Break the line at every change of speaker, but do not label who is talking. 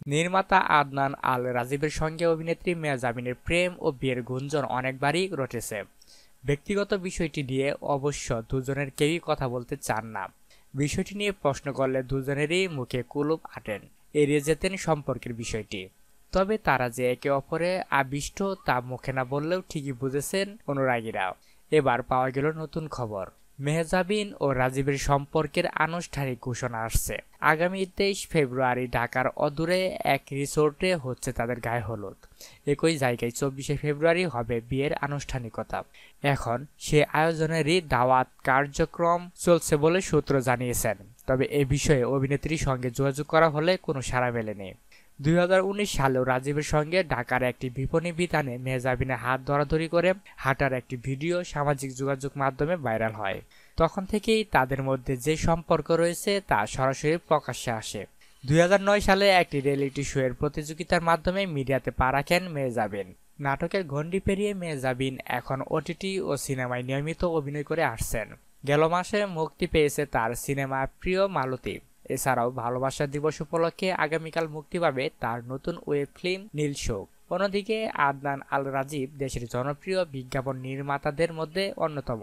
নির্মাতা আদনান আল রাজীবের সঙ্গে অভিনেত্রী মেহজাবিনের প্রেম ও বিয়ের গুঞ্জন অনেকবারই রটেছে। ব্যক্তিগত বিষয়টি নিয়ে অবশ্য দুজনের কেউই কথা বলতে চান না। বিষয়টি নিয়ে প্রশ্ন করলে দুজনেরই মুখে কুলুপ আঁটেন, এড়িয়ে যেতেন সম্পর্কের বিষয়টি। তবে তারা যে একে অপরে আবিষ্ট তা মুখে না বললেও ঠিকই বুঝেছেন অনুরাগীরা। এবার পাওয়া গেল নতুন খবর, মেহজাবিন ও রাজীবের সম্পর্কের আনুষ্ঠানিক ঘোষণা আসছে। আগামী 23 ফেব্রুয়ারি ঢাকার অদূরে এক রিসোর্টে হচ্ছে তাদের গায়ে হলুদ। একই জায়গায় 24 ফেব্রুয়ারি হবে বিয়ের আনুষ্ঠানিকতা। এখন সে আয়োজনেরই দাওয়াত কার্যক্রম চলছে বলে সূত্র জানিয়েছেন। তবে এ বিষয়ে অভিনেত্রীর সঙ্গে যোগাযোগ করা হলে কোনো সাড়া মেলেনি। 2019 সালেও রাজীবের সঙ্গে ঢাকার একটি বিপণী বিতানে মেহজাবিনের হাত ধরাধরি করে হাঁটার একটি ভিডিও সামাজিক যোগাযোগ মাধ্যমে ভাইরাল হয়। তখন থেকেই তাদের মধ্যে যে সম্পর্ক রয়েছে তা সরাসরি প্রকাশ্যে আসে। 2009 সালে একটি রিয়েলিটি শো এর প্রতিযোগিতার মাধ্যমে মিডিয়াতে পা রাখেন মেহজাবিন। নাটকের গণ্ডি পেরিয়ে মেহজাবিন এখন ওটিটি ও সিনেমায় নিয়মিত অভিনয় করে আসছেন। গেল মাসে মুক্তি পেয়েছে তার সিনেমা প্রিয় মালতী। এছাড়াও ভালোবাসা দিবস উপলক্ষে আগামীকাল মুক্তি পাবে তার নতুন ওয়েব ফিল্ম নীল শোক। অন্যদিকে আদনান আল রাজীব দেশের জনপ্রিয় বিজ্ঞাপন নির্মাতাদের মধ্যে অন্যতম।